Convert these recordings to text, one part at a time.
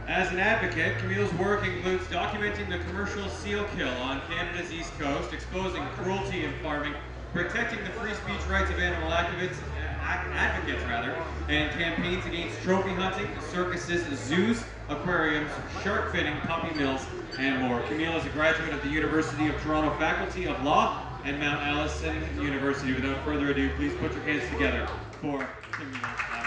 As an advocate, Camille's work includes documenting the commercial seal kill on Canada's east coast, exposing cruelty in farming, protecting the free speech rights of animal advocates, and campaigns against trophy hunting, circuses, zoos, aquariums, shark finning, puppy mills, and more. Camille is a graduate of the University of Toronto Faculty of Law and Mount Allison University. Without further ado, please put your hands together for Camille Labchuk.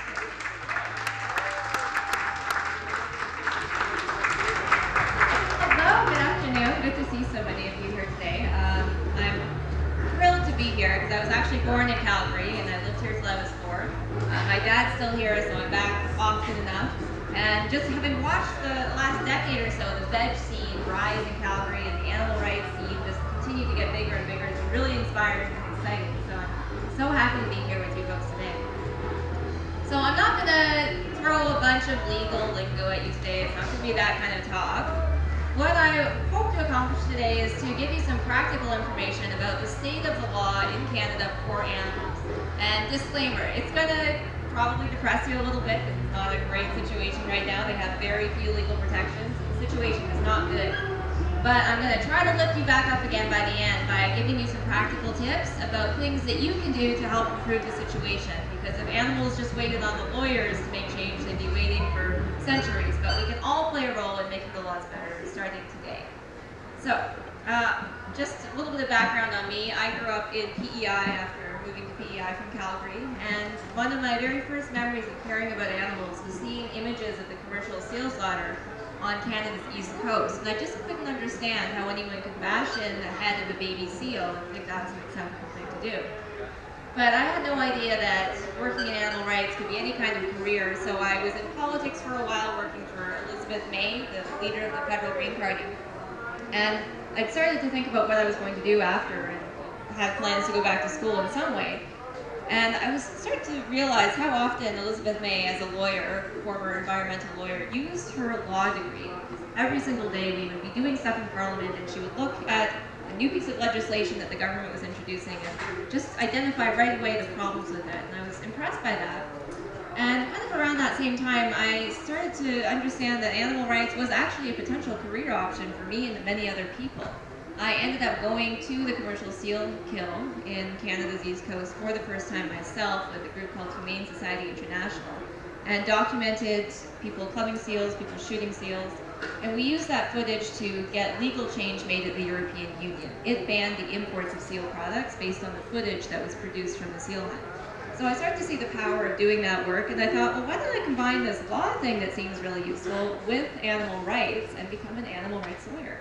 Hello, good afternoon. Good to see so many of you here today. I'm thrilled to be here because I was actually born in Calgary and I lived here till I was 4. My dad's still here, so I'm back often enough. And just having watched the last decade or so, the veg scene rise in Calgary and the animal rights scene just continue to get bigger and bigger. It's really inspiring and exciting. So I'm so happy to be here with you folks today. So I'm not going to throw a bunch of legal lingo at you today. It's not going to be that kind of talk. What I hope to accomplish today is to give you some practical information about the state of the law in Canada for animals. And disclaimer, it's going to probably depress you a little bit because it's not a great situation right now. They have very few legal protections. The situation is not good. But I'm going to try to lift you back up again by the end by giving you some practical tips about things that you can do to help improve the situation. Because if animals just waited on the lawyers to make change, they'd be waiting for centuries. But we can all play a role in making the laws better, starting today. So, just a little bit of background on me. I grew up in PEI after moving to PEI from Calgary, and one of my very first memories of caring about animals was seeing images of the commercial seal slaughter on Canada's east coast. And I just couldn't understand how anyone could bash in the head of a baby seal and think that's an acceptable thing to do. But I had no idea that working in animal rights could be any kind of career, so I was in politics for a while working for Elizabeth May, the leader of the Federal Green Party. And I started to think about what I was going to do after and had plans to go back to school in some way. And I was starting to realize how often Elizabeth May, as a lawyer, former environmental lawyer, used her law degree. Every single day we would be doing stuff in Parliament and she would look at a new piece of legislation that the government was introducing and just identify right away the problems with it. And I was impressed by that. And kind of around that same time, I started to understand that animal rights was actually a potential career option for me and many other people. I ended up going to the commercial seal kill in Canada's east coast for the first time myself with a group called Humane Society International, and documented people clubbing seals, people shooting seals, and we used that footage to get legal change made at the European Union. It banned the imports of seal products based on the footage that was produced from the seal hunt. So I started to see the power of doing that work, and I thought, well, why don't I combine this law thing that seems really useful with animal rights and become an animal rights lawyer?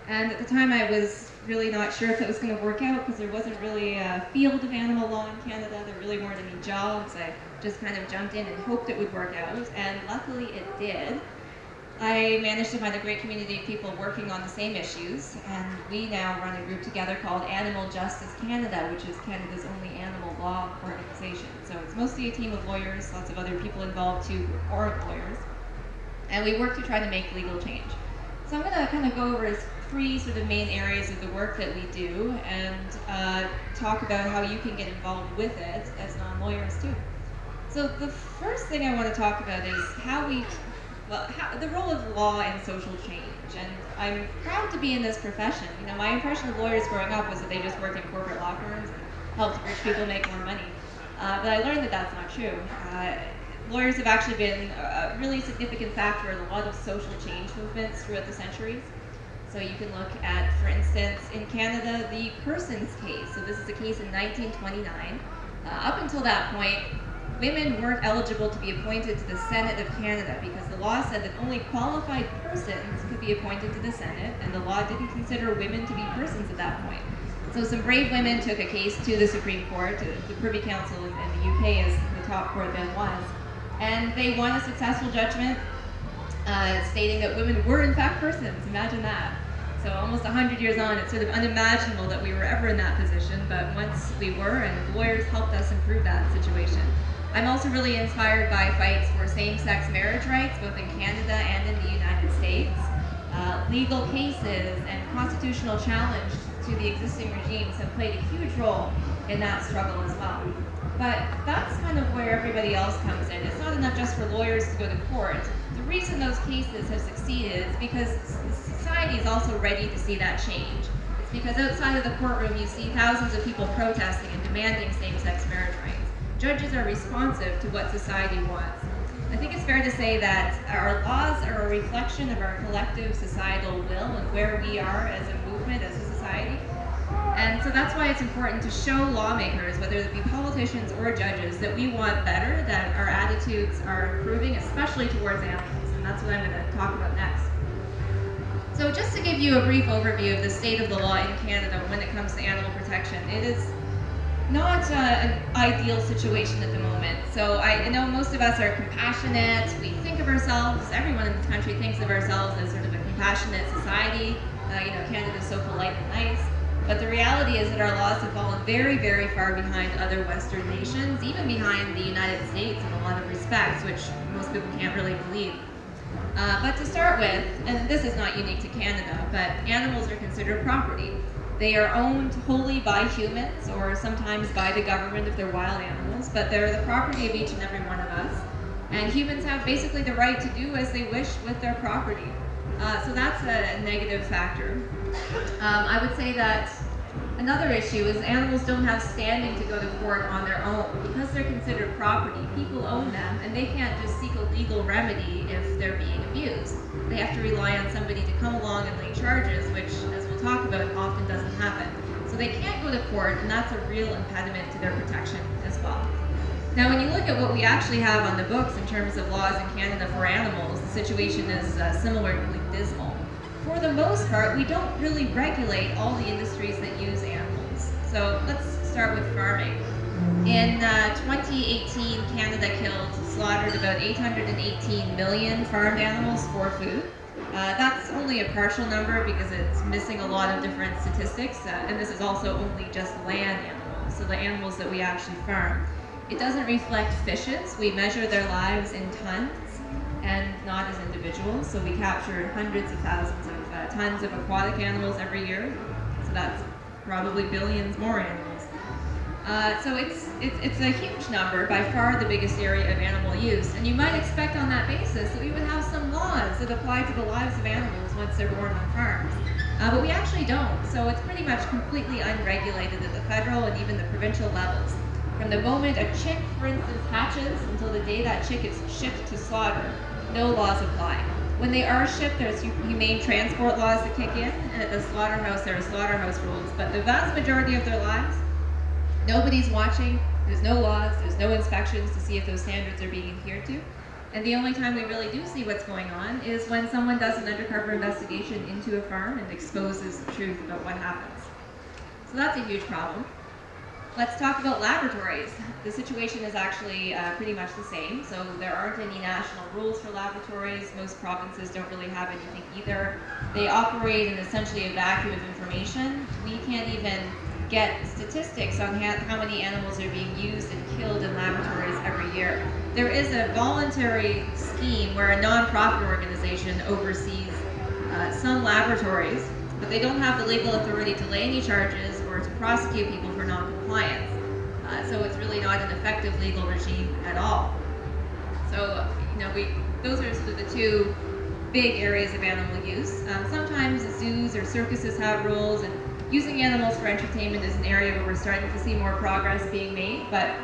And at the time I was really not sure if it was going to work out because there wasn't really a field of animal law in Canada. There really weren't any jobs. I just kind of jumped in and hoped it would work out, and luckily it did. I managed to find a great community of people working on the same issues, and we now run a group together called Animal Justice Canada, which is Canada's only animal law organization. So it's mostly a team of lawyers, lots of other people involved too who aren't lawyers, and we work to try to make legal change. So I'm going to kind of go over 3 sort of main areas of the work that we do and talk about how you can get involved with it as non-lawyers too. So the first thing I want to talk about is the role of law in social change. And I'm proud to be in this profession. You know, my impression of lawyers growing up was that they just worked in corporate law firms and helped rich people make more money. But I learned that that's not true. Lawyers have actually been a really significant factor in a lot of social change movements throughout the centuries. So you can look at, for instance, in Canada, the Persons case. So this is a case in 1929. Up until that point, women weren't eligible to be appointed to the Senate of Canada because the law said that only qualified persons could be appointed to the Senate, and the law didn't consider women to be persons at that point. So some brave women took a case to the Supreme Court, to the Privy Council in the UK, as the top court then was, and they won a successful judgment stating that women were in fact persons. Imagine that. So almost 100 years on, it's sort of unimaginable that we were ever in that position, but once we were, and lawyers helped us improve that situation. I'm also really inspired by fights for same-sex marriage rights, both in Canada and in the United States, legal cases, and constitutional challenge to to the existing regimes have played a huge role in that struggle as well. But that's kind of where everybody else comes in. It's not enough just for lawyers to go to court. The reason those cases have succeeded is because society is also ready to see that change. It's because outside of the courtroom you see thousands of people protesting and demanding same-sex marriage rights. Judges are responsive to what society wants. I think it's fair to say that our laws are a reflection of our collective societal will and where we are as a movement, as a society. And so that's why it's important to show lawmakers, whether it be politicians or judges, that we want better, that our attitudes are improving, especially towards animals. And that's what I'm going to talk about next. So just to give you a brief overview of the state of the law in Canada when it comes to animal protection, it is not an ideal situation at the moment. So I know most of us are compassionate. We think of ourselves, everyone in this country thinks of ourselves as sort of a compassionate society. Canada's so polite and nice. But the reality is that our laws have fallen very, very far behind other Western nations, even behind the United States in a lot of respects, which most people can't really believe. But to start with, and this is not unique to Canada, but animals are considered property. They are owned wholly by humans, or sometimes by the government if they're wild animals, but they're the property of each and every one of us. And humans have basically the right to do as they wish with their property. So that's a negative factor. I would say that another issue is animals don't have standing to go to court on their own. Because they're considered property, people own them, and they can't just seek a legal remedy if they're being abused. They have to rely on somebody to come along and lay charges, which, as we'll talk about, often doesn't happen. So they can't go to court, and that's a real impediment to their protection as well. Now, when you look at what we actually have on the books in terms of laws in Canada for animals, the situation is similarly dismal. For the most part, we don't really regulate all the industries that use animals. So let's start with farming. In 2018, Canada slaughtered about 818 million farmed animals for food. That's only a partial number because it's missing a lot of different statistics, and this is also only just land animals, so the animals that we actually farm. It doesn't reflect fishes. We measure their lives in tons and not as individuals, so we capture hundreds of thousands of tons of aquatic animals every year, so that's probably billions more animals. So it's a huge number, by far the biggest area of animal use, and you might expect on that basis that we would have some laws that apply to the lives of animals once they're born on farms. But we actually don't, so it's pretty much completely unregulated at the federal and even the provincial levels. From the moment a chick, for instance, hatches until the day that chick is shipped to slaughter, no laws apply. When they are shipped, there's humane transport laws that kick in, and at the slaughterhouse there are slaughterhouse rules, but the vast majority of their lives, nobody's watching, there's no laws, there's no inspections to see if those standards are being adhered to. And the only time we really do see what's going on is when someone does an undercover investigation into a farm and exposes the truth about what happens. So that's a huge problem. Let's talk about laboratories. The situation is actually pretty much the same. So there aren't any national rules for laboratories. Most provinces don't really have anything either. They operate in essentially a vacuum of information. We can't even get statistics on how many animals are being used and killed in laboratories every year. There is a voluntary scheme where a non-profit organization oversees some laboratories, but they don't have the legal authority to lay any charges or to prosecute people for non-compliance. So it's really not an effective legal regime at all. So, those are sort of the two big areas of animal use. Sometimes zoos or circuses have rules, and using animals for entertainment is an area where we're starting to see more progress being made, but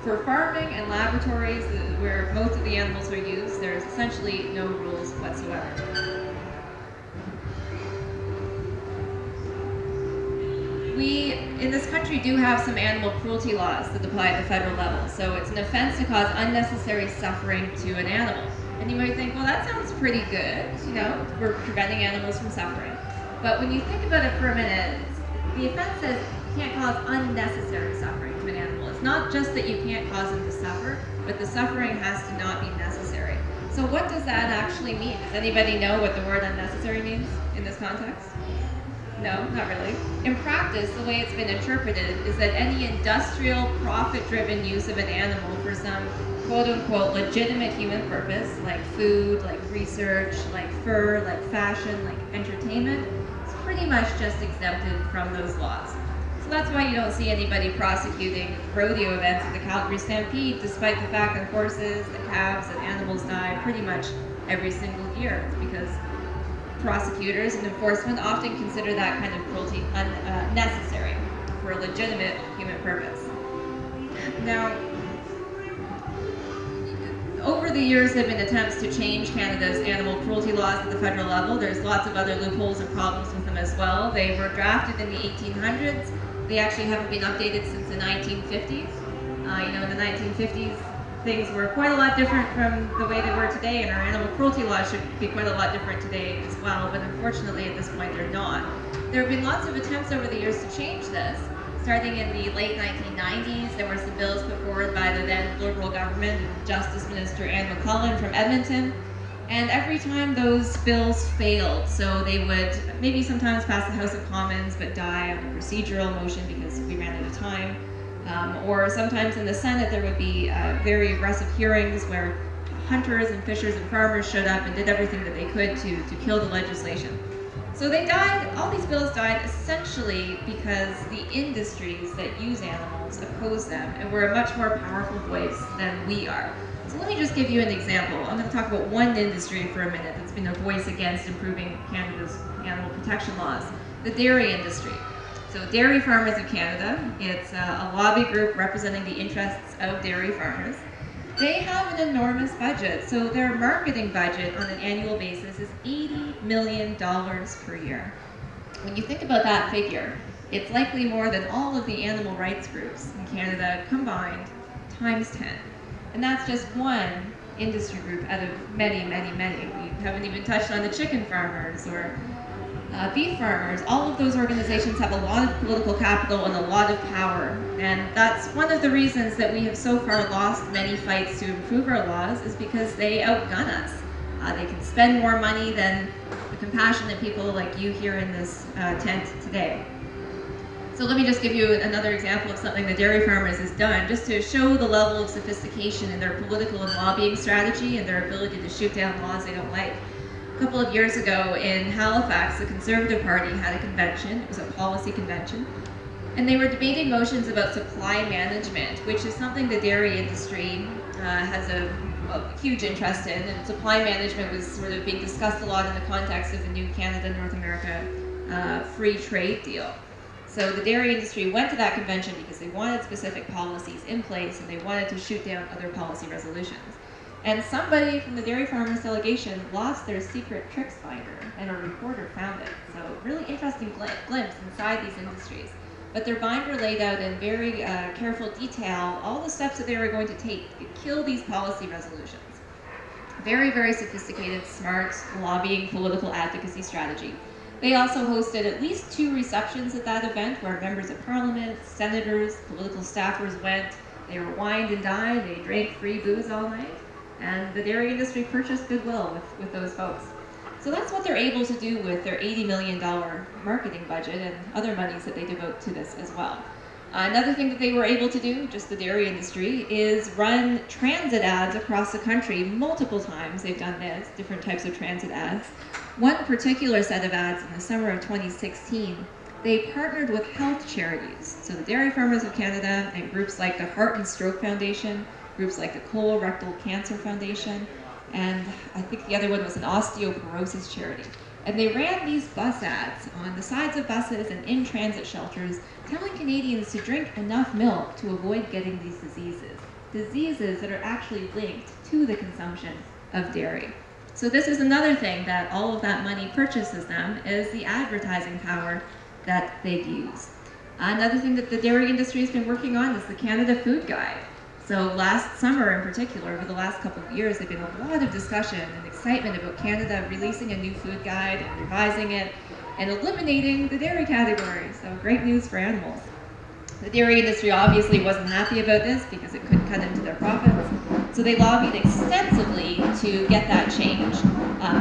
for farming and laboratories where most of the animals are used, there's essentially no rules whatsoever. We, in this country, do have some animal cruelty laws that apply at the federal level. So it's an offense to cause unnecessary suffering to an animal. And you might think, well, that sounds pretty good. We're preventing animals from suffering. But when you think about it for a minute, the offense says you can't cause unnecessary suffering to an animal. It's not just that you can't cause them to suffer, but the suffering has to not be necessary. So what does that actually mean? Does anybody know what the word unnecessary means in this context? No, not really. In practice, the way it's been interpreted is that any industrial, profit-driven use of an animal for some quote-unquote legitimate human purpose, like food, like research, like fur, like fashion, like entertainment, it's pretty much just exempted from those laws. So that's why you don't see anybody prosecuting rodeo events at the Calgary Stampede, despite the fact that horses and calves and animals die pretty much every single year, because prosecutors and enforcement often consider that kind of cruelty unnecessary for a legitimate human purpose. Now, over the years, there have been attempts to change Canada's animal cruelty laws at the federal level. There's lots of other loopholes and problems with them as well. They were drafted in the 1800s. They actually haven't been updated since the 1950s. In the 1950s, things were quite a lot different from the way they were today, and our animal cruelty laws should be quite a lot different today as well, but unfortunately at this point they're not. There have been lots of attempts over the years to change this. Starting in the late 1990s, there were some bills put forward by the then Liberal government and Justice Minister Anne McClellan from Edmonton. And every time those bills failed, so they would maybe sometimes pass the House of Commons but die on a procedural motion because we ran out of time. Or sometimes in the Senate there would be very aggressive hearings where hunters and fishers and farmers showed up and did everything that they could to kill the legislation. So they died, all these bills died essentially because the industries that use animals oppose them and were a much more powerful voice than we are. So let me just give you an example. I'm going to talk about one industry for a minute that's been a voice against improving Canada's animal protection laws, the dairy industry. So Dairy Farmers of Canada, it's a lobby group representing the interests of dairy farmers. They have an enormous budget, so their marketing budget on an annual basis is $80 million per year. When you think about that figure, it's likely more than all of the animal rights groups in Canada combined times 10. And that's just one industry group out of many, many, many. We haven't even touched on the chicken farmers or beef farmers. All of those organizations have a lot of political capital and a lot of power. And that's one of the reasons that we have so far lost many fights to improve our laws, is because they outgun us. They can spend more money than the compassionate people like you here in this tent today. So let me just give you another example of something the Dairy Farmers has done, just to show the level of sophistication in their political and lobbying strategy and their ability to shoot down laws they don't like. A couple of years ago in Halifax, the Conservative Party had a convention. It was a policy convention. And they were debating motions about supply management, which is something the dairy industry has a huge interest in. And supply management was sort of being discussed a lot in the context of the new Canada-North America free trade deal. So the dairy industry went to that convention because they wanted specific policies in place and they wanted to shoot down other policy resolutions. And somebody from the Dairy Farmers delegation lost their secret tricks binder, and a reporter found it. So really interesting glimpse inside these industries. But their binder laid out in very careful detail all the steps that they were going to take to kill these policy resolutions. Very, very sophisticated, smart, lobbying, political advocacy strategy. They also hosted at least 2 receptions at that event where members of parliament, senators, political staffers went. They were wined and dined, they drank free booze all night. And the dairy industry purchased goodwill with those folks. So that's what they're able to do with their $80 million marketing budget and other monies that they devote to this as well. Another thing that they were able to do, just the dairy industry, is run transit ads across the country multiple times. They've done this, different types of transit ads. One particular set of ads in the summer of 2016, they partnered with health charities. So the Dairy Farmers of Canada and groups like the Heart and Stroke Foundation, groups like the Colorectal Cancer Foundation, and I think the other one was an osteoporosis charity. And they ran these bus ads on the sides of buses and in transit shelters, telling Canadians to drink enough milk to avoid getting these diseases that are actually linked to the consumption of dairy. So this is another thing that all of that money purchases them, is the advertising power that they use. Another thing that the dairy industry has been working on is the Canada Food Guide. So last summer in particular, over the last couple of years, there's been a lot of discussion and excitement about Canada releasing a new food guide and revising it and eliminating the dairy category. So great news for animals. The dairy industry obviously wasn't happy about this because it could cut into their profits. So they lobbied extensively to get that changed.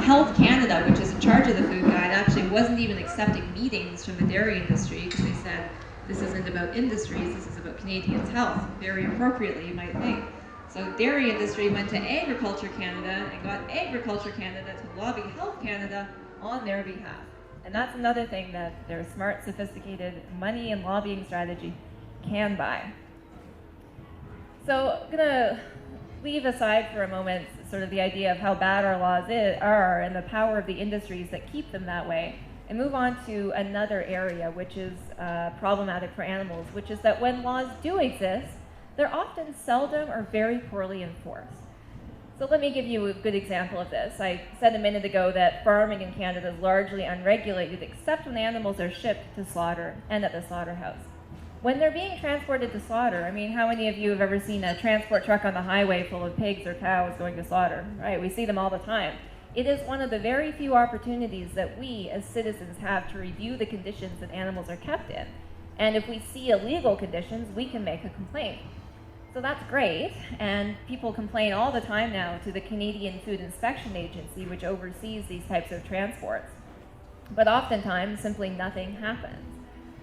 Health Canada, which is in charge of the food guide, actually wasn't even accepting meetings from the dairy industry because they said, this isn't about industries, this is about Canadians' health. Very appropriately, you might think. So dairy industry went to Agriculture Canada and got Agriculture Canada to lobby Health Canada on their behalf. And that's another thing that their smart, sophisticated money and lobbying strategy can buy. So I'm going to leave aside for a moment sort of the idea of how bad our laws are and the power of the industries that keep them that way, and move on to another area which is problematic for animals, which is that when laws do exist, they're often seldom or very poorly enforced. So let me give you a good example of this. I said a minute ago that farming in Canada is largely unregulated except when animals are shipped to slaughter and at the slaughterhouse. When they're being transported to slaughter, I mean, how many of you have ever seen a transport truck on the highway full of pigs or cows going to slaughter, right? We see them all the time. It is one of the very few opportunities that we as citizens have to review the conditions that animals are kept in. And if we see illegal conditions, we can make a complaint. So that's great, and people complain all the time now to the Canadian Food Inspection Agency, which oversees these types of transports. But oftentimes, simply nothing happens.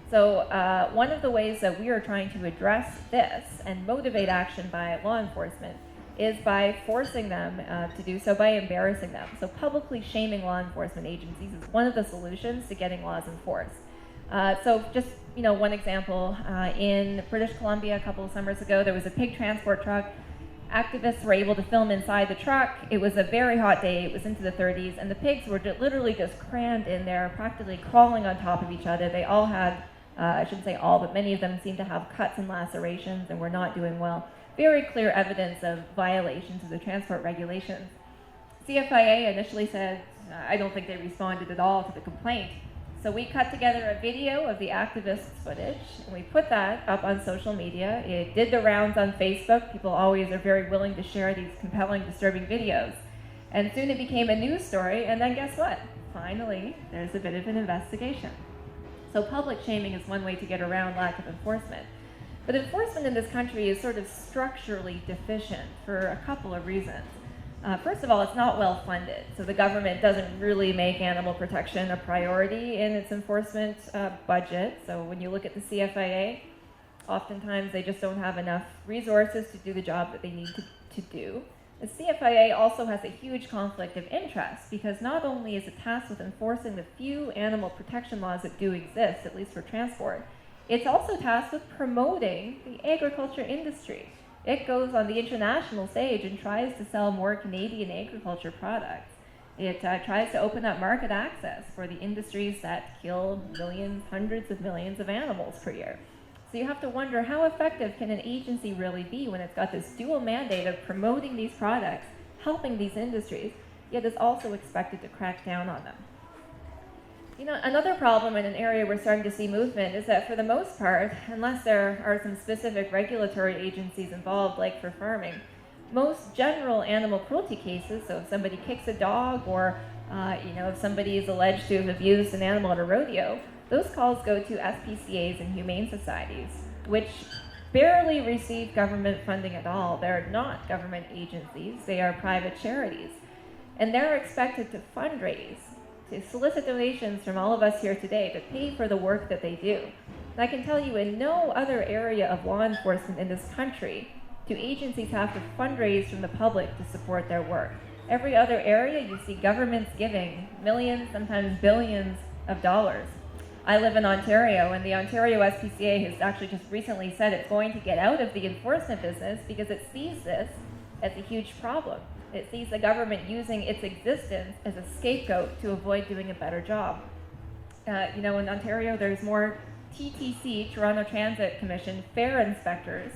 So one of the ways that we are trying to address this and motivate action by law enforcement is by forcing them to do so by embarrassing them. So publicly shaming law enforcement agencies is one of the solutions to getting laws enforced. So just one example, in British Columbia a couple of summers ago, there was a pig transport truck. Activists were able to film inside the truck. It was a very hot day, it was into the 30s, and the pigs were literally just crammed in there, practically crawling on top of each other. They all had, I shouldn't say all, but many of them seemed to have cuts and lacerations and were not doing well. Very clear evidence of violations of the transport regulations. CFIA initially said, I don't think they responded at all to the complaint. So we cut together a video of the activists' footage, and we put that up on social media. It did the rounds on Facebook. People always are very willing to share these compelling, disturbing videos. And soon it became a news story, and then guess what? Finally, there's a bit of an investigation. So public shaming is one way to get around lack of enforcement. But enforcement in this country is sort of structurally deficient for a couple of reasons. First of all, it's not well funded. So the government doesn't really make animal protection a priority in its enforcement budget. So when you look at the CFIA, oftentimes they just don't have enough resources to do the job that they need to do. The CFIA also has a huge conflict of interest because not only is it tasked with enforcing the few animal protection laws that do exist, at least for transport, it's also tasked with promoting the agriculture industry. It goes on the international stage and tries to sell more Canadian agriculture products. It tries to open up market access for the industries that kill millions, hundreds of millions of animals per year. So you have to wonder, how effective can an agency really be when it's got this dual mandate of promoting these products, helping these industries, yet is also expected to crack down on them? Another problem in an area we're starting to see movement is that for the most part, unless there are some specific regulatory agencies involved, like for farming, most general animal cruelty cases, so if somebody kicks a dog or if somebody is alleged to have abused an animal at a rodeo, those calls go to SPCAs and humane societies, which barely receive government funding at all. They're not government agencies, they are private charities. And they're expected to fundraise, to solicit donations from all of us here today to pay for the work that they do. And I can tell you, in no other area of law enforcement in this country do agencies have to fundraise from the public to support their work. Every other area, you see governments giving millions, sometimes billions of dollars. I live in Ontario, and the Ontario SPCA has actually just recently said it's going to get out of the enforcement business because it sees this as a huge problem. It sees the government using its existence as a scapegoat to avoid doing a better job. In Ontario, there's more TTC, Toronto Transit Commission, fare inspectors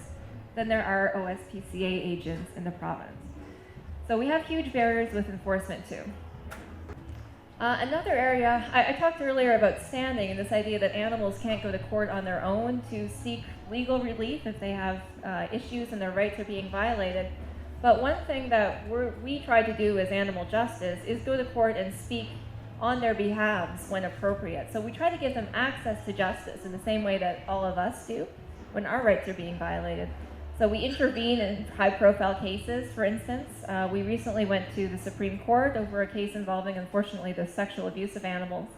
than there are OSPCA agents in the province. So we have huge barriers with enforcement too. Another area, I talked earlier about standing and this idea that animals can't go to court on their own to seek legal relief if they have issues and their rights are being violated. But one thing that we try to do as animal justice is go to court and speak on their behalves when appropriate. So we try to give them access to justice in the same way that all of us do when our rights are being violated. So we intervene in high-profile cases. For instance, we recently went to the Supreme Court over a case involving, unfortunately, the sexual abuse of animals,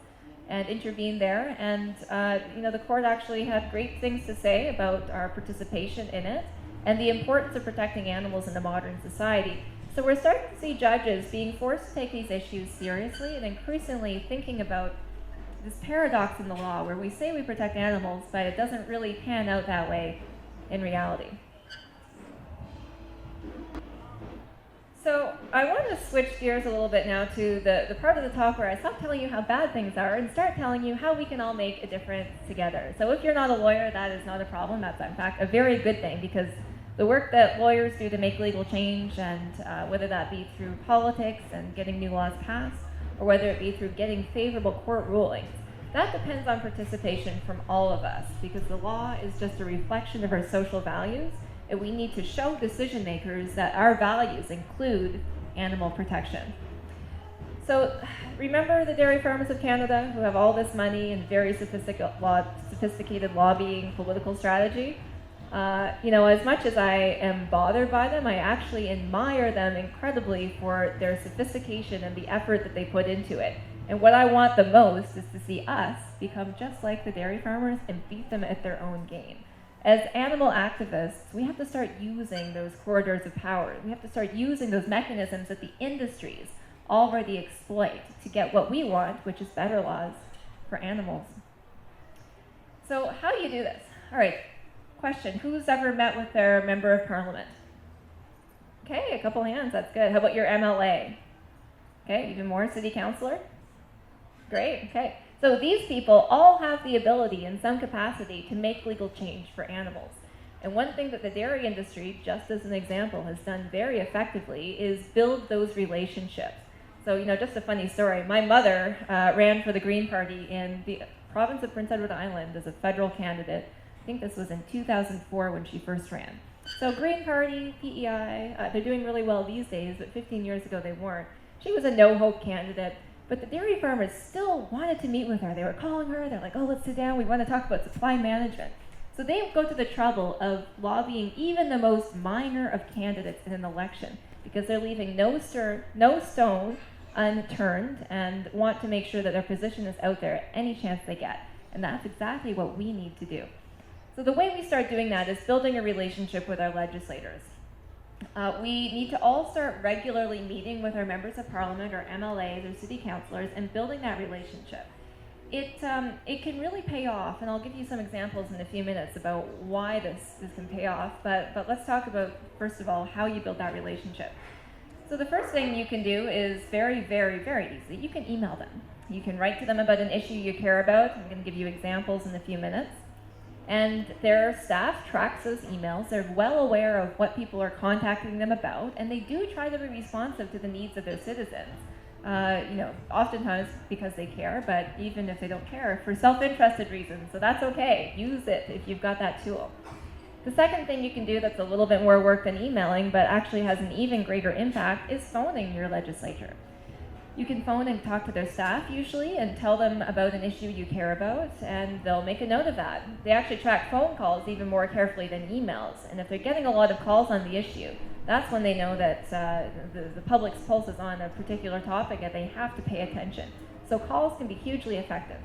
and intervened there. And the court actually had great things to say about our participation in it and the importance of protecting animals in a modern society. So we're starting to see judges being forced to take these issues seriously and increasingly thinking about this paradox in the law where we say we protect animals, but it doesn't really pan out that way in reality. So I want to switch gears a little bit now to the part of the talk where I stop telling you how bad things are and start telling you how we can all make a difference together. So if you're not a lawyer, that is not a problem. That's in fact a very good thing, because the work that lawyers do to make legal change, and whether that be through politics and getting new laws passed, or whether it be through getting favorable court rulings, that depends on participation from all of us, because the law is just a reflection of our social values. And we need to show decision makers that our values include animal protection. So remember the dairy farmers of Canada who have all this money and very sophisticated lobbying political strategy? As much as I am bothered by them, I actually admire them incredibly for their sophistication and the effort that they put into it. And what I want the most is to see us become just like the dairy farmers and beat them at their own game. As animal activists, we have to start using those corridors of power. We have to start using those mechanisms that the industries already exploit to get what we want, which is better laws for animals. So how do you do this? All right, question. Who's ever met with their member of parliament? Okay, a couple hands, that's good. How about your MLA? Okay, even more, city councilor? Great, okay. So these people all have the ability in some capacity to make legal change for animals. And one thing that the dairy industry, just as an example, has done very effectively is build those relationships. So, just a funny story. My mother ran for the Green Party in the province of Prince Edward Island as a federal candidate. I think this was in 2004 when she first ran. So Green Party, PEI, they're doing really well these days, but 15 years ago they weren't. She was a no-hope candidate. But the dairy farmers still wanted to meet with her. They were calling her. They're like, oh, let's sit down. We want to talk about supply management. So they go to the trouble of lobbying even the most minor of candidates in an election, because they're leaving no stone unturned and want to make sure that their position is out there any chance they get. And that's exactly what we need to do. So the way we start doing that is building a relationship with our legislators. We need to all start regularly meeting with our members of parliament, or MLAs, or city councilors, and building that relationship. It can really pay off, and I'll give you some examples in a few minutes about why this can pay off, but let's talk about, first of all, how you build that relationship. So the first thing you can do is very, very, very easy. You can email them. You can write to them about an issue you care about. I'm going to give you examples in a few minutes. And their staff tracks those emails. They're well aware of what people are contacting them about, and they do try to be responsive to the needs of their citizens. Oftentimes because they care, but even if they don't care, for self-interested reasons. So that's okay. Use it if you've got that tool. The second thing you can do that's a little bit more work than emailing, but actually has an even greater impact, is phoning your legislature. You can phone and talk to their staff usually and tell them about an issue you care about, and they'll make a note of that. They actually track phone calls even more carefully than emails, and if they're getting a lot of calls on the issue, that's when they know that the public's pulse is on a particular topic and they have to pay attention. So calls can be hugely effective.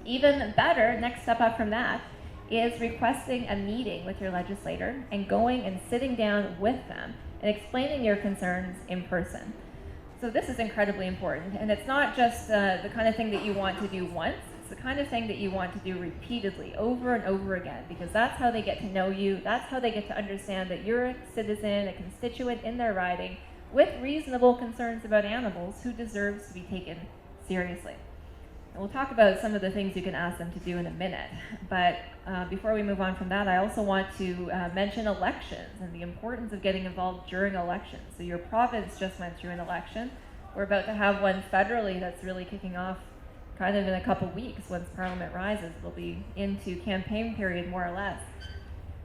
Even better, next step up from that, is requesting a meeting with your legislator and going and sitting down with them and explaining your concerns in person. So this is incredibly important, and it's not just the kind of thing that you want to do once. It's the kind of thing that you want to do repeatedly, over and over again, because that's how they get to know you. That's how they get to understand that you're a citizen, a constituent in their riding, with reasonable concerns about animals who deserves to be taken seriously. And we'll talk about some of the things you can ask them to do in a minute. But before we move on from that, I also want to mention elections and the importance of getting involved during elections. So your province just went through an election. We're about to have one federally that's really kicking off kind of in a couple weeks. Once Parliament rises, we'll be into campaign period more or less.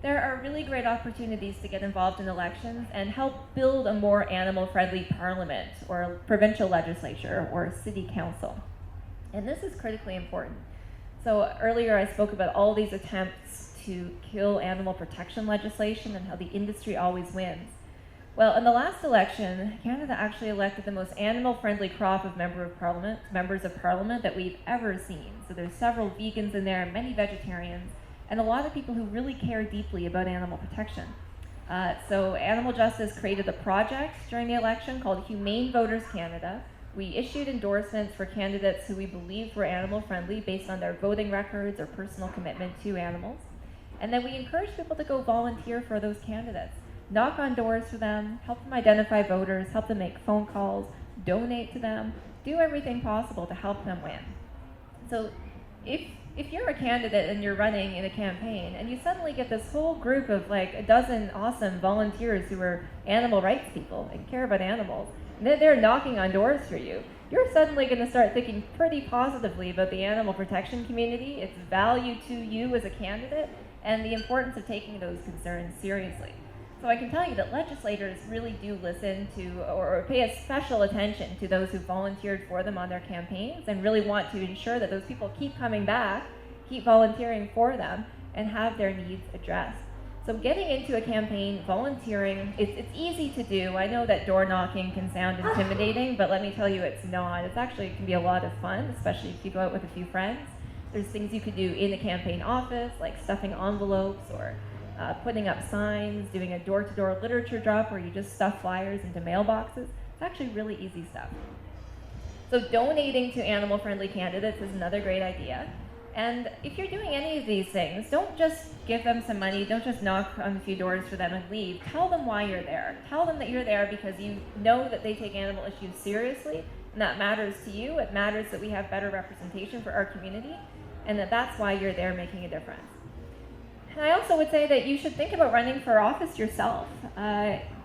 There are really great opportunities to get involved in elections and help build a more animal-friendly parliament or provincial legislature or city council. And this is critically important. So earlier I spoke about all these attempts to kill animal protection legislation and how the industry always wins. Well, in the last election, Canada actually elected the most animal-friendly crop of members of parliament that we've ever seen. So there's several vegans in there, many vegetarians, and a lot of people who really care deeply about animal protection. So Animal Justice created a project during the election called Humane Voters Canada, We issued endorsements for candidates who we believed were animal friendly based on their voting records or personal commitment to animals. And then we encouraged people to go volunteer for those candidates. Knock on doors for them, help them identify voters, help them make phone calls, donate to them, do everything possible to help them win. So if you're a candidate and you're running in a campaign and you suddenly get this whole group of like a dozen awesome volunteers who are animal rights people and care about animals, and they're knocking on doors for you, you're suddenly going to start thinking pretty positively about the animal protection community, its value to you as a candidate, and the importance of taking those concerns seriously. So I can tell you that legislators really do listen to or pay a special attention to those who volunteered for them on their campaigns and really want to ensure that those people keep coming back, keep volunteering for them, and have their needs addressed. So getting into a campaign, volunteering, it's easy to do. I know that door knocking can sound intimidating, but let me tell you it's not. It can be a lot of fun, especially if you go out with a few friends. There's things you could do in the campaign office, like stuffing envelopes or putting up signs, doing a door-to-door literature drop where you just stuff flyers into mailboxes. It's actually really easy stuff. So donating to animal-friendly candidates is another great idea. And if you're doing any of these things, don't just give them some money, don't just knock on a few doors for them and leave. Tell them why you're there. Tell them that you're there because you know that they take animal issues seriously, and that matters to you. It matters that we have better representation for our community, and that's why you're there making a difference. And I also would say that you should think about running for office yourself.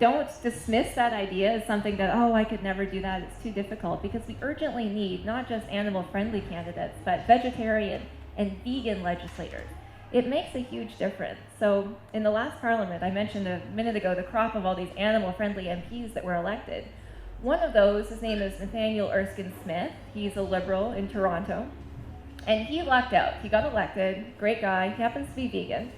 Don't dismiss that idea as something that, oh, I could never do that, it's too difficult, because we urgently need not just animal-friendly candidates, but vegetarian and vegan legislators. It makes a huge difference. So in the last parliament, I mentioned a minute ago the crop of all these animal-friendly MPs that were elected. One of those, his name is Nathaniel Erskine Smith. He's a Liberal in Toronto. And he lucked out. He got elected, great guy, he happens to be vegan.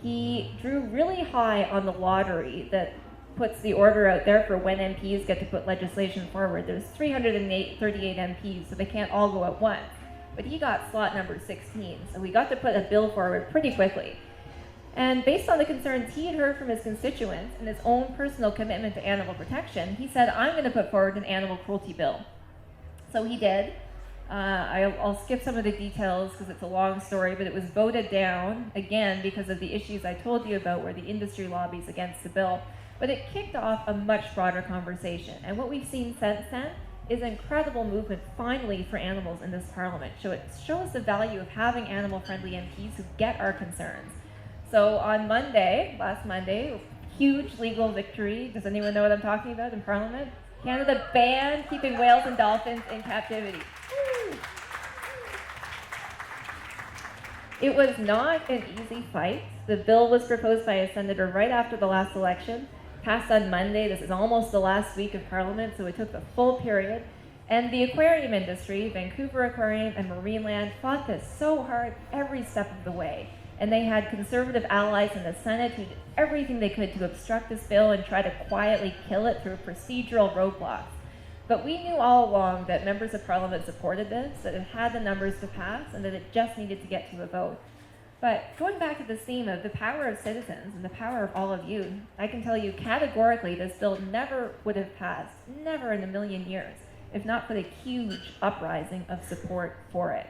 He drew really high on the lottery that puts the order out there for when MPs get to put legislation forward. There's 338 MPs, so they can't all go at once. But he got slot number 16, so we got to put a bill forward pretty quickly. And based on the concerns he had heard from his constituents and his own personal commitment to animal protection, he said, I'm going to put forward an animal cruelty bill. So he did. I'll skip some of the details because it's a long story, but it was voted down, again, because of the issues I told you about where the industry lobbies against the bill. But it kicked off a much broader conversation. And what we've seen since then is incredible movement, finally, for animals in this parliament. So it shows the value of having animal-friendly MPs who get our concerns. So on Monday, last Monday, huge legal victory. Does anyone know what I'm talking about in parliament? Canada banned keeping whales and dolphins in captivity. It was not an easy fight. The bill was proposed by a senator right after the last election, passed on Monday. This is almost the last week of Parliament, so it took the full period. And the aquarium industry, Vancouver Aquarium and Marineland, fought this so hard every step of the way. And they had conservative allies in the Senate who did everything they could to obstruct this bill and try to quietly kill it through procedural roadblocks. But we knew all along that members of Parliament supported this, that it had the numbers to pass, and that it just needed to get to a vote. But going back to this theme of the power of citizens and the power of all of you, I can tell you categorically this bill never would have passed, never in a million years, if not for the huge uprising of support for it.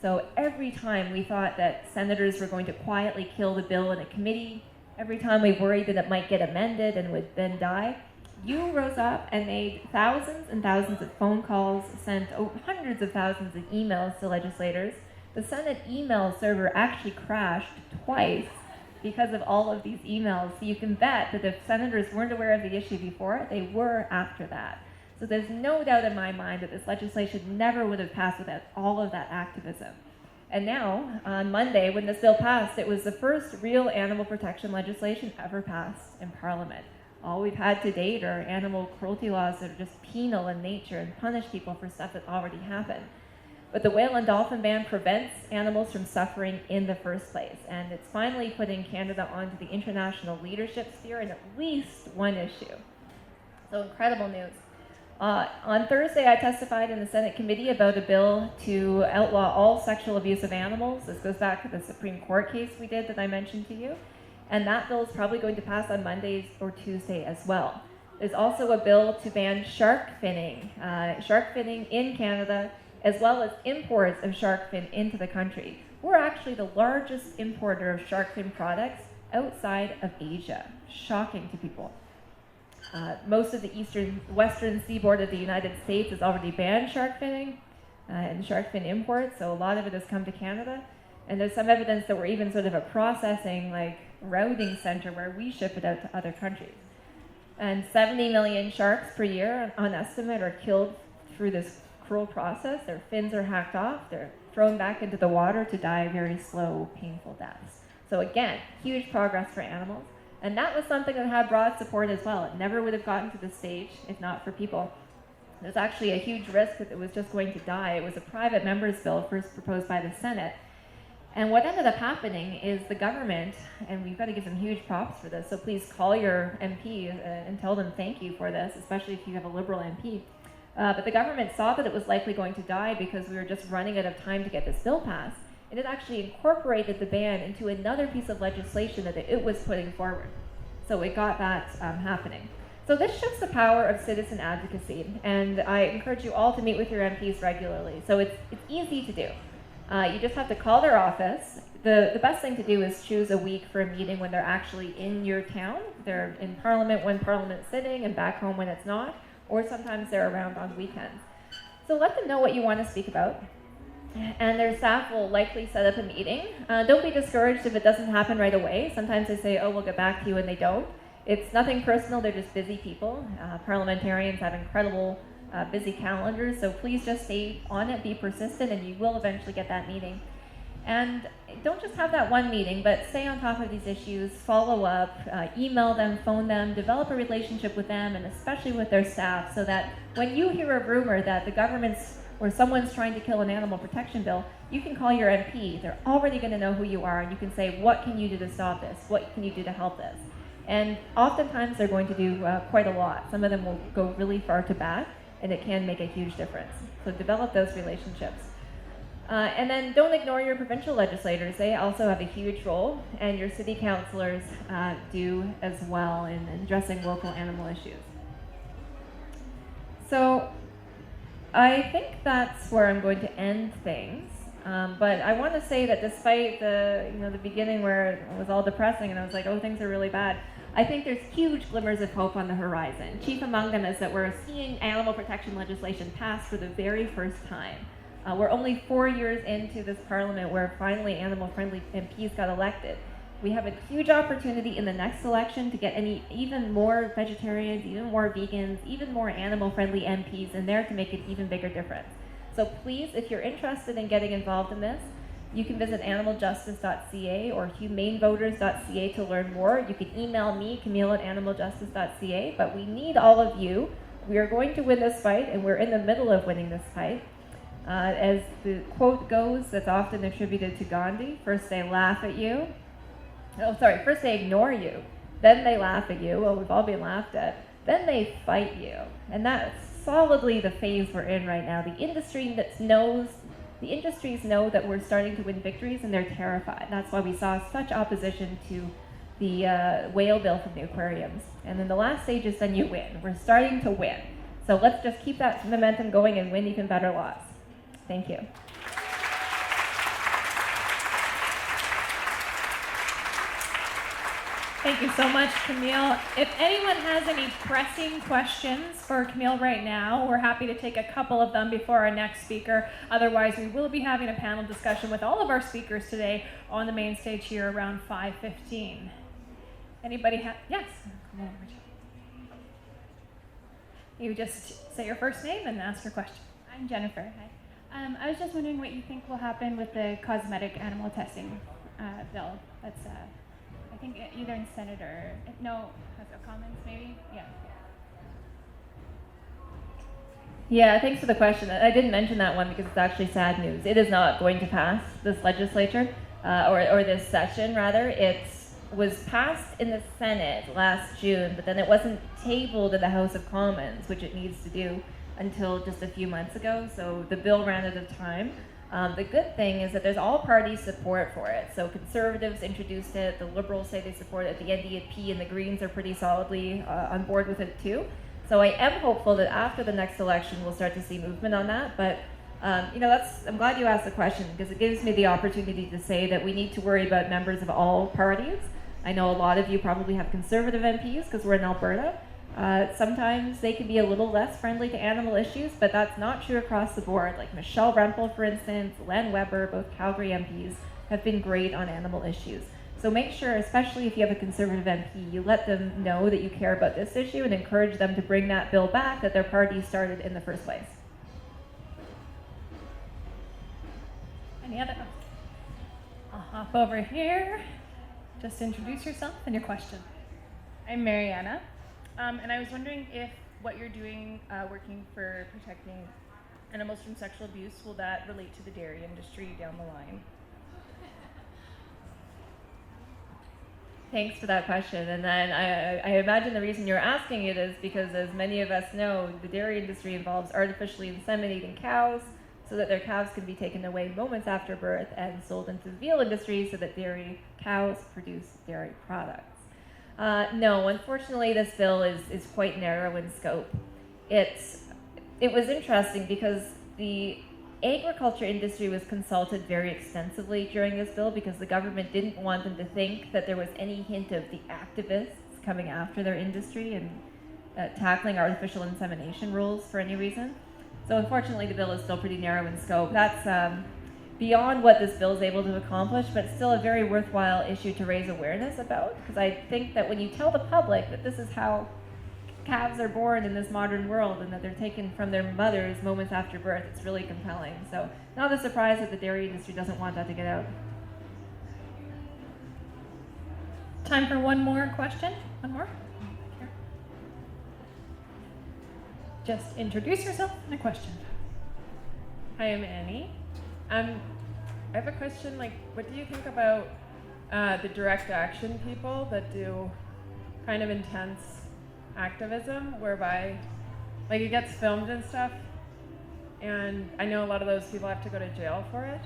So every time we thought that senators were going to quietly kill the bill in a committee, every time we worried that it might get amended and would then die, you rose up and made thousands and thousands of phone calls, sent hundreds of thousands of emails to legislators. The Senate email server actually crashed twice because of all of these emails. So you can bet that if senators weren't aware of the issue before, they were after that. So there's no doubt in my mind that this legislation never would have passed without all of that activism. And now, on Monday, when this bill passed, it was the first real animal protection legislation ever passed in Parliament. All we've had to date are animal cruelty laws that are just penal in nature and punish people for stuff that already happened. But the whale and dolphin ban prevents animals from suffering in the first place, and it's finally putting Canada onto the international leadership sphere in at least one issue. So incredible news. On Thursday, I testified in the Senate committee about a bill to outlaw all sexual abuse of animals. This goes back to the Supreme Court case we did that I mentioned to you. And that bill is probably going to pass on Monday or Tuesday as well. There's also a bill to ban shark finning in Canada, as well as imports of shark fin into the country. We're actually the largest importer of shark fin products outside of Asia. Shocking to people. Most of the western seaboard of the United States has already banned shark finning and shark fin imports, so a lot of it has come to Canada. And there's some evidence that we're even sort of a processing, routing center where we ship it out to other countries. And 70 million sharks per year, on estimate, are killed through this cruel process. Their fins are hacked off, they're thrown back into the water to die very slow, painful deaths. So again, huge progress for animals. And that was something that had broad support as well. It never would have gotten to this stage if not for people. There's actually a huge risk that it was just going to die. It was a private member's bill first proposed by the Senate. And what ended up happening is the government, and we've got to give them huge props for this, so please call your MP and tell them thank you for this, especially if you have a Liberal MP. But the government saw that it was likely going to die because we were just running out of time to get this bill passed. And it actually incorporated the ban into another piece of legislation that it was putting forward. So it got that happening. So this shows the power of citizen advocacy, and I encourage you all to meet with your MPs regularly. So it's easy to do. You just have to call their office. The best thing to do is choose a week for a meeting when they're actually in your town. They're in Parliament when Parliament's sitting and back home when it's not, or sometimes they're around on weekends. So let them know what you want to speak about, and their staff will likely set up a meeting. Don't be discouraged if it doesn't happen right away. Sometimes they say, oh, we'll get back to you, and they don't. It's nothing personal, they're just busy people. Parliamentarians have incredible busy calendars, so please just stay on it, be persistent, and you will eventually get that meeting. And don't just have that one meeting, but stay on top of these issues, follow up, email them, phone them, develop a relationship with them, and especially with their staff, so that when you hear a rumor that the government's or someone's trying to kill an animal protection bill, you can call your MP. They're already going to know who you are, and you can say, what can you do to stop this? What can you do to help this? And oftentimes they're going to do quite a lot. Some of them will go really far to bat, and it can make a huge difference. So develop those relationships. And then don't ignore your provincial legislators. They also have a huge role, and your city councillors do as well in addressing local animal issues. So I think that's where I'm going to end things. But I want to say that despite the beginning where it was all depressing and I was like, oh, things are really bad, I think there's huge glimmers of hope on the horizon. Chief among them is that we're seeing animal protection legislation passed for the very first time. We're only 4 years into this parliament where finally animal-friendly MPs got elected. We have a huge opportunity in the next election to get even more vegetarians, even more vegans, even more animal-friendly MPs in there to make an even bigger difference. So please, if you're interested in getting involved in this, you can visit animaljustice.ca or humanevoters.ca to learn more. You can email me, Camille@animaljustice.ca, but we need all of you. We are going to win this fight, and we're in the middle of winning this fight. As the quote goes, that's often attributed to Gandhi, first they laugh at you. First they ignore you, then they laugh at you. Well, we've all been laughed at. Then they fight you. And that's solidly the phase we're in right now. The industries know that we're starting to win victories, and they're terrified. That's why we saw such opposition to the whale bill from the aquariums. And then the last stage is then you win. We're starting to win. So let's just keep that momentum going and win even better laws. Thank you. Thank you so much, Camille. If anyone has any pressing questions for Camille right now, we're happy to take a couple of them before our next speaker. Otherwise, we will be having a panel discussion with all of our speakers today on the main stage here around 5:15. Anybody have? Yes. Come on, Rachel. You just say your first name and ask your question. I'm Jennifer. Hi. I was just wondering what you think will happen with the cosmetic animal testing bill. That's I think either in Senate or has a comments maybe. Yeah, thanks for the question. I didn't mention that one because it's actually sad news. It is not going to pass this legislature, or this session rather. It was passed in the Senate last June, but then it wasn't tabled in the House of Commons, which it needs to do, until just a few months ago. So the bill ran out of time. The good thing is that there's all party support for it. So Conservatives introduced it, the Liberals say they support it, the NDP and the Greens are pretty solidly on board with it too. So I am hopeful that after the next election we'll start to see movement on that. But I'm glad you asked the question, because it gives me the opportunity to say that we need to worry about members of all parties. I know a lot of you probably have Conservative MPs because we're in Alberta. Sometimes they can be a little less friendly to animal issues, but that's not true across the board. Like Michelle Rempel, for instance, Len Weber, both Calgary MPs, have been great on animal issues. So make sure, especially if you have a Conservative MP, you let them know that you care about this issue and encourage them to bring that bill back that their party started in the first place. Any other? I'll hop over here. Just introduce yourself and your question. I'm Mariana, and I was wondering if what you're doing working for protecting animals from sexual abuse, will that relate to the dairy industry down the line? Thanks for that question. And then I imagine the reason you're asking it is because, as many of us know, the dairy industry involves artificially inseminating cows so that their calves can be taken away moments after birth and sold into the veal industry so that dairy cows produce dairy products. No, unfortunately, this bill is quite narrow in scope. It was interesting because the agriculture industry was consulted very extensively during this bill because the government didn't want them to think that there was any hint of the activists coming after their industry and tackling artificial insemination rules for any reason. So unfortunately, the bill is still pretty narrow in scope. That's beyond what this bill is able to accomplish, but still a very worthwhile issue to raise awareness about, because I think that when you tell the public that this is how calves are born in this modern world and that they're taken from their mothers moments after birth, it's really compelling. So not a surprise that the dairy industry doesn't want that to get out. Time for one more question. One more. Here. Just introduce yourself and a question. Hi, I'm Annie. I have a question, what do you think about the direct action people that do kind of intense activism whereby, it gets filmed and stuff, and I know a lot of those people have to go to jail for it,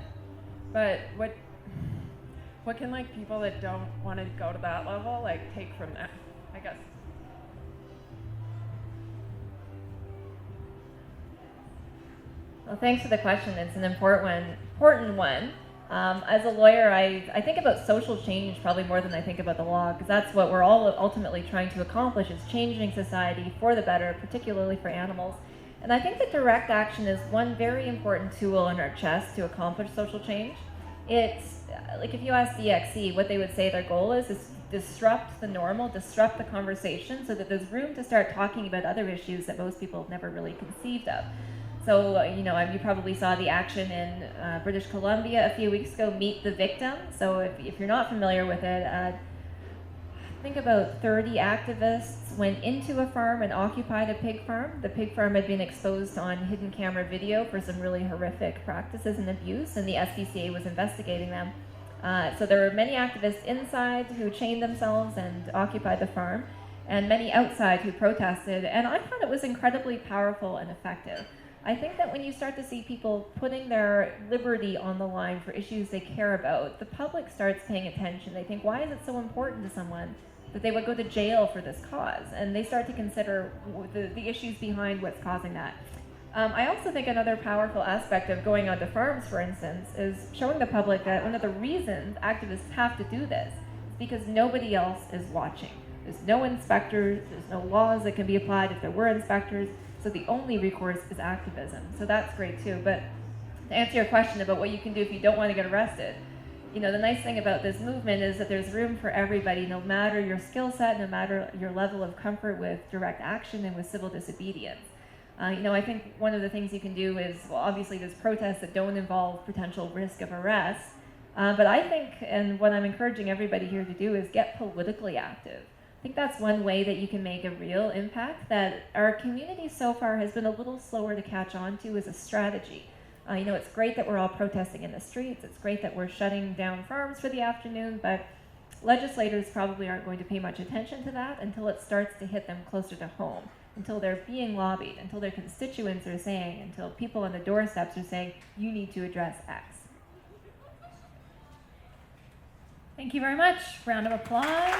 but what can, people that don't want to go to that level, take from that, I guess? Well, thanks for the question. It's an important one. As a lawyer, I think about social change probably more than I think about the law, because that's what we're all ultimately trying to accomplish, is changing society for the better, particularly for animals. And I think that direct action is one very important tool in our chest to accomplish social change. It's if you ask DXC, what they would say their goal is disrupt the normal, disrupt the conversation so that there's room to start talking about other issues that most people have never really conceived of. So, you probably saw the action in British Columbia a few weeks ago, Meet the Victim. So if you're not familiar with it, I think about 30 activists went into a farm and occupied a pig farm. The pig farm had been exposed on hidden camera video for some really horrific practices and abuse, and the SPCA was investigating them. So there were many activists inside who chained themselves and occupied the farm, and many outside who protested, and I thought it was incredibly powerful and effective. I think that when you start to see people putting their liberty on the line for issues they care about, the public starts paying attention. They think, why is it so important to someone that they would go to jail for this cause? And they start to consider the issues behind what's causing that. I also think another powerful aspect of going onto farms, for instance, is showing the public that one of the reasons activists have to do this is because nobody else is watching. There's no inspectors, there's no laws that can be applied if there were inspectors. So the only recourse is activism. So that's great too. But to answer your question about what you can do if you don't want to get arrested, the nice thing about this movement is that there's room for everybody, no matter your skill set, no matter your level of comfort with direct action and with civil disobedience. I think one of the things you can do is, well, obviously there's protests that don't involve potential risk of arrest. But I think, and what I'm encouraging everybody here to do, is get politically active. I think that's one way that you can make a real impact that our community so far has been a little slower to catch on to as a strategy. It's great that we're all protesting in the streets. It's great that we're shutting down farms for the afternoon, but legislators probably aren't going to pay much attention to that until it starts to hit them closer to home. until they're being lobbied, until their constituents are saying, until people on the doorsteps are saying, you need to address X. Thank you very much. Round of applause.